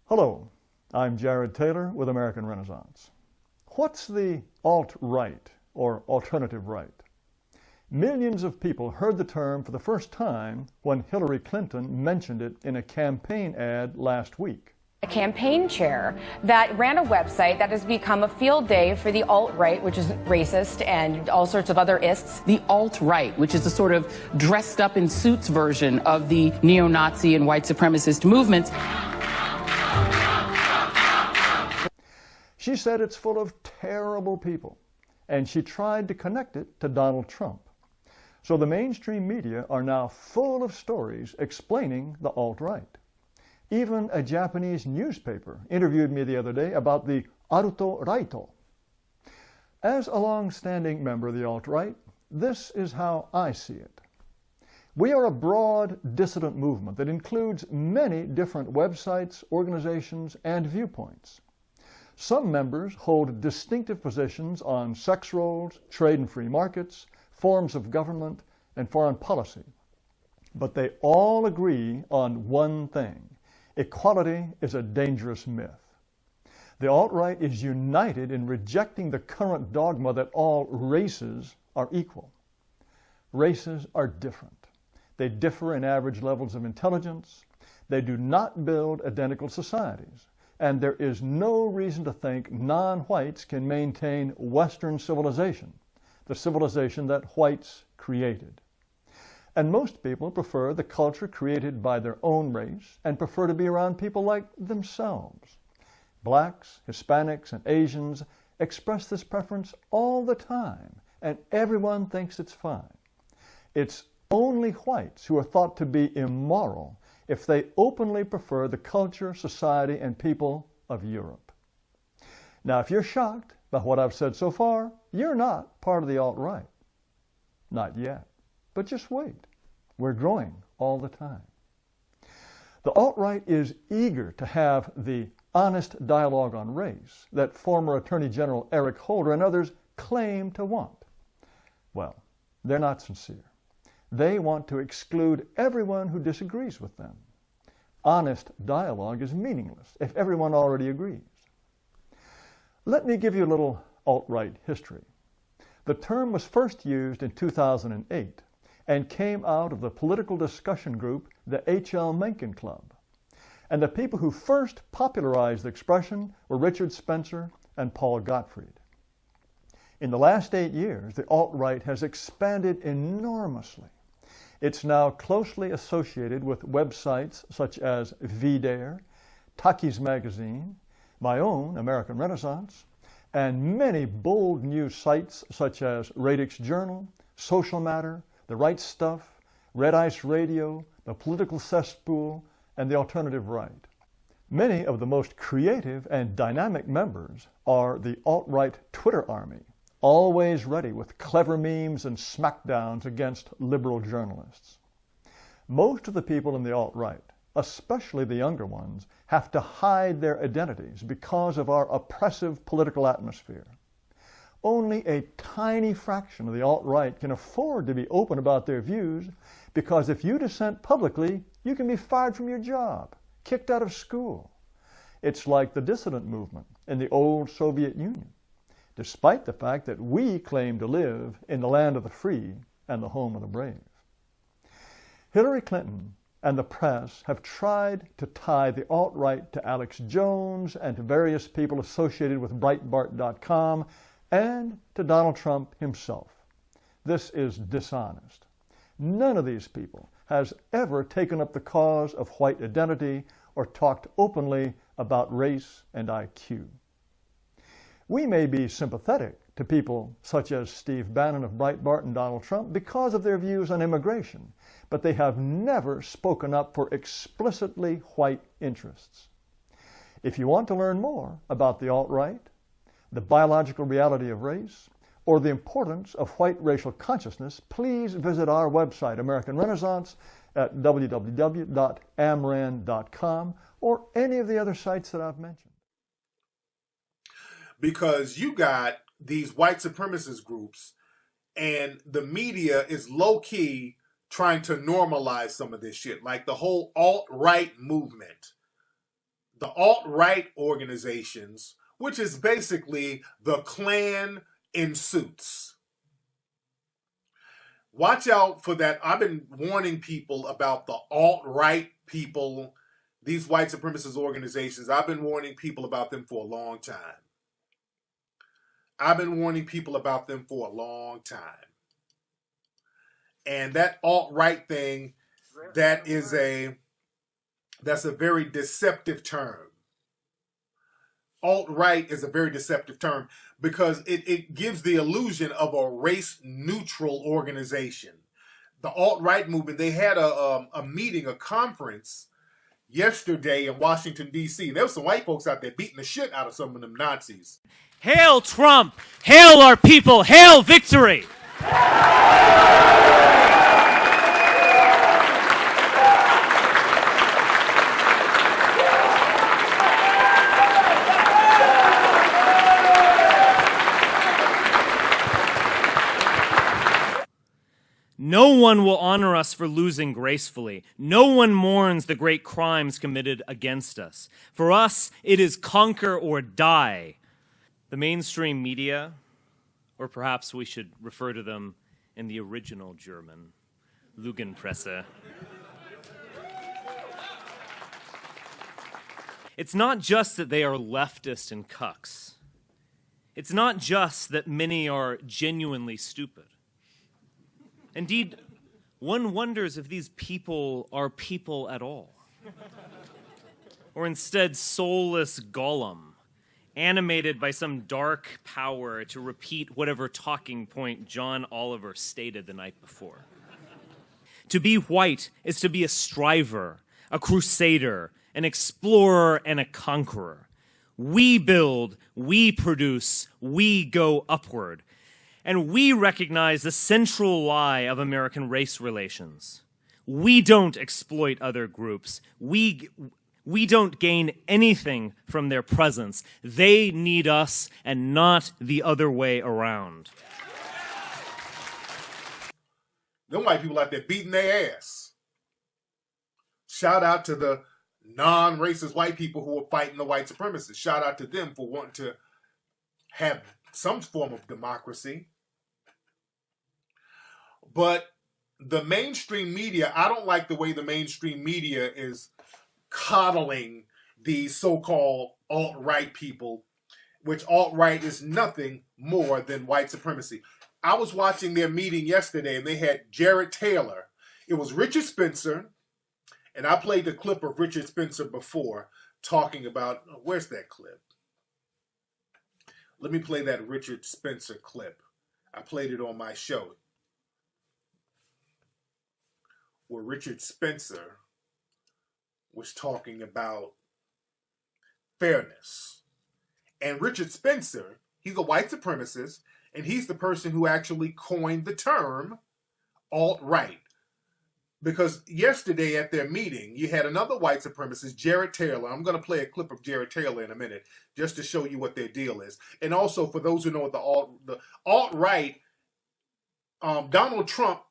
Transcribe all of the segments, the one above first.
Hello, I'm Jared Taylor with American Renaissance. What's the alt-right or alternative right? Millions of people heard the term for the first time when Hillary Clinton mentioned it in a campaign ad last week. A campaign chair that ran a website that has become a field day for the alt-right, which is racist and all sorts of other ists. The alt-right, which is a sort of dressed up in suits version of the neo-Nazi and white supremacist movements. She said it's full of terrible people, and she tried to connect it to Donald Trump. So the mainstream media are now full of stories explaining the alt-right. Even a Japanese newspaper interviewed me the other day about the alt-righto. As a long-standing member of the alt-right, this is how I see it. We are a broad dissident movement that includes many different websites, organizations, and viewpoints. Some members hold distinctive positions on sex roles, trade and free markets, forms of government, and foreign policy. But they all agree on one thing. Equality is a dangerous myth. The alt-right is united in rejecting the current dogma that all races are equal. Races are different. They differ in average levels of intelligence. They do not build identical societies. And there is no reason to think non-whites can maintain Western civilization, the civilization that whites created. And most people prefer the culture created by their own race and prefer to be around people like themselves. Blacks, Hispanics, and Asians express this preference all the time, and everyone thinks it's fine. It's only whites who are thought to be immoral if they openly prefer the culture, society, and people of Europe. Now, if you're shocked by what I've said so far, you're not part of the alt-right. Not yet. But just wait. We're growing all the time. The alt-right is eager to have the honest dialogue on race that former Attorney General Eric Holder and others claim to want. Well, they're not sincere. They want to exclude everyone who disagrees with them. Honest dialogue is meaningless if everyone already agrees. Let me give you a little alt-right history. The term was first used in 2008 and came out of the political discussion group, the H.L. Mencken Club. And the people who first popularized the expression were Richard Spencer and Paul Gottfried. In the last 8 years, the alt-right has expanded enormously. It's now closely associated with websites such as VDare, Taki's Magazine, my own American Renaissance, and many bold news sites such as Radix Journal, Social Matter, The Right Stuff, Red Ice Radio, The Political Cesspool, and The Alternative Right. Many of the most creative and dynamic members are the alt-right Twitter army, always ready with clever memes and smackdowns against liberal journalists. Most of the people in the alt-right, especially the younger ones, have to hide their identities because of our oppressive political atmosphere. Only a tiny fraction of the alt-right can afford to be open about their views because if you dissent publicly, you can be fired from your job, kicked out of school. It's like the dissident movement in the old Soviet Union, despite the fact that we claim to live in the land of the free and the home of the brave. Hillary Clinton and the press have tried to tie the alt-right to Alex Jones and to various people associated with Breitbart.com and to Donald Trump himself. This is dishonest. None of these people has ever taken up the cause of white identity or talked openly about race and IQ. We may be sympathetic to people such as Steve Bannon of Breitbart and Donald Trump because of their views on immigration, but they have never spoken up for explicitly white interests. If you want to learn more about the alt-right, the biological reality of race, or the importance of white racial consciousness, please visit our website, American Renaissance, at www.amran.com or any of the other sites that I've mentioned. Because you got these white supremacist groups and the media is low-key trying to normalize some of this shit. Like the whole alt-right movement the alt-right organizations, which is basically the Klan in suits. Watch out for that. I've been warning people about the alt-right people, these white supremacist organizations. I've been warning people about them for a long time. And that alt-right thing, that's a very deceptive term. Alt-right is a very deceptive term because it gives the illusion of a race-neutral organization. The alt-right movement, they had a meeting, a conference yesterday in Washington, D.C. There were some white folks out there beating the shit out of some of them Nazis. Hail Trump! Hail our people! Hail victory! No one will honor us for losing gracefully. No one mourns the great crimes committed against us. For us, it is conquer or die. The mainstream media, or perhaps we should refer to them in the original German, Lügenpresse. It's not just that they are leftist and cucks. It's not just that many are genuinely stupid. Indeed, one wonders if these people are people at all. Or instead soulless Gollum, animated by some dark power to repeat whatever talking point John Oliver stated the night before. To be white is to be a striver, a crusader, an explorer, and a conqueror. We build, we produce, we go upward. And we recognize the central lie of American race relations. We don't exploit other groups. We don't gain anything from their presence. They need us and not the other way around. Them white people out there beating their ass. Shout out to the non-racist white people who are fighting the white supremacists. Shout out to them for wanting to have some form of democracy. But the mainstream media, I don't like the way the mainstream media is coddling these so-called alt-right people, which alt-right is nothing more than white supremacy. I was watching their meeting yesterday, and they had Jared Taylor. It was Richard Spencer, and I played the clip of Richard Spencer before talking about, where's that clip? Let me play that Richard Spencer clip. I played it on my show, where Richard Spencer was talking about fairness. And Richard Spencer, he's a white supremacist, and he's the person who actually coined the term alt-right. Because yesterday at their meeting, you had another white supremacist, Jared Taylor. I'm going to play a clip of Jared Taylor in a minute, just to show you what their deal is. And also, for those who know what the alt-right, Donald Trump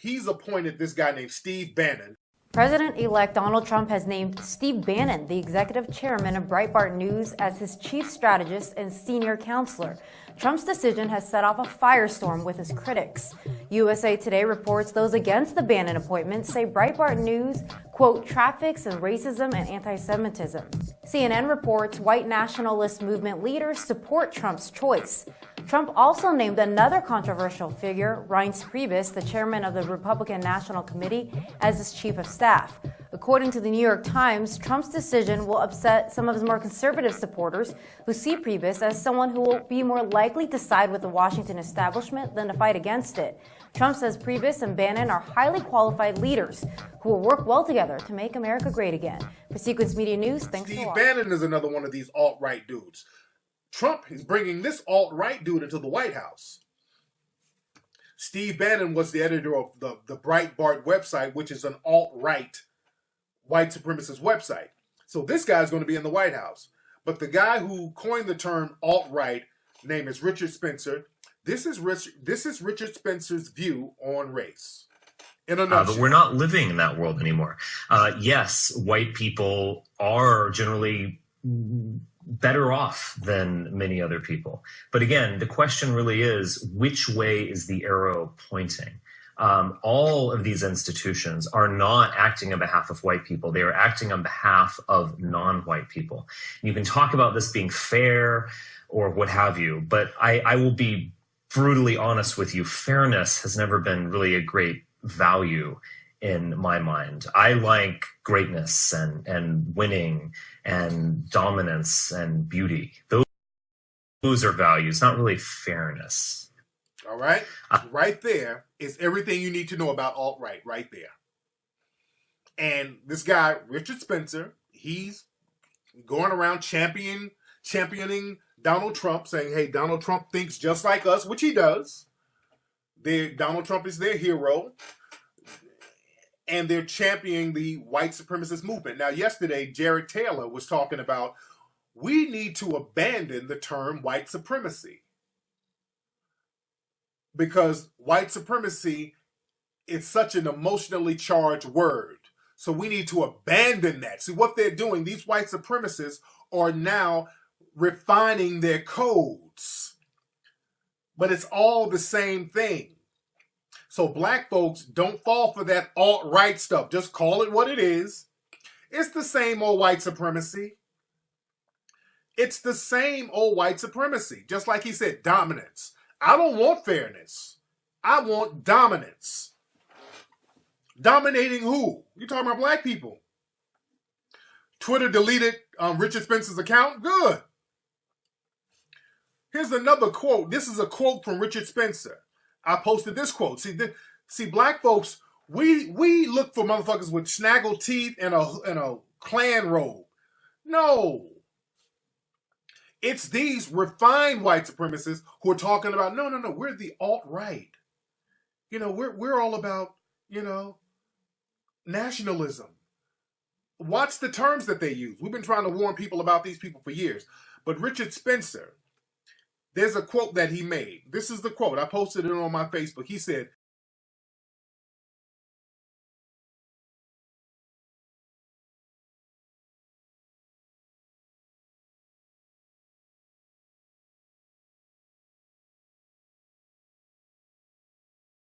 he's appointed this guy named Steve Bannon. President-elect Donald Trump has named Steve Bannon, the executive chairman of Breitbart News, as his chief strategist and senior counselor. Trump's decision has set off a firestorm with his critics. USA Today reports those against the Bannon appointment say Breitbart News, quote, traffics in racism and anti-Semitism. CNN reports white nationalist movement leaders support Trump's choice. Trump also named another controversial figure, Reince Priebus, the chairman of the Republican National Committee, as his chief of staff. According to the New York Times, Trump's decision will upset some of his more conservative supporters who see Priebus as someone who will be more likely to side with the Washington establishment than to fight against it. Trump says Priebus and Bannon are highly qualified leaders who will work well together to make America great again. For Sequence Media News, thanks for watching. Steve Bannon is another one of these alt-right dudes. Trump is bringing this alt-right dude into the White House. Steve Bannon was the editor of the Breitbart website, which is an alt-right white supremacist website. So this guy's going to be in the White House. But the guy who coined the term alt-right, name is Richard Spencer. This is Richard Spencer's view on race. In a But nutshell. we're not living in that world anymore. Yes, white people are generally better off than many other people. But again, the question really is, which way is the arrow pointing? All of these institutions are not acting on behalf of white people. They are acting on behalf of non-white people. You can talk about this being fair or what have you, but I will be brutally honest with you. Fairness has never been really a great value in my mind. I like greatness and winning and dominance and beauty. Those are values, not really fairness. All right? Right there is everything you need to know about alt-right, right there. And this guy, Richard Spencer, he's going around championing Donald Trump, saying, hey, Donald Trump thinks just like us, which he does. Donald Trump is their hero. And they're championing the white supremacist movement. Now, yesterday, Jared Taylor was talking about, we need to abandon the term white supremacy. Because white supremacy is such an emotionally charged word. So we need to abandon that. See, what they're doing, these white supremacists are now refining their codes. But it's all the same thing. So black folks, don't fall for that alt-right stuff. Just call it what it is. It's the same old white supremacy. It's the same old white supremacy. Just like he said, dominance. I don't want fairness. I want dominance. Dominating who? You're talking about black people. Twitter deleted Richard Spencer's account? Good. Here's another quote. This is a quote from Richard Spencer. I posted this quote. See, black folks, we look for motherfuckers with snaggle teeth and a Klan robe. No. It's these refined white supremacists who are talking about, no, we're the alt-right. We're all about, nationalism. Watch the terms that they use. We've been trying to warn people about these people for years. But Richard Spencer, there's a quote that he made. This is the quote. I posted it on my Facebook. He said,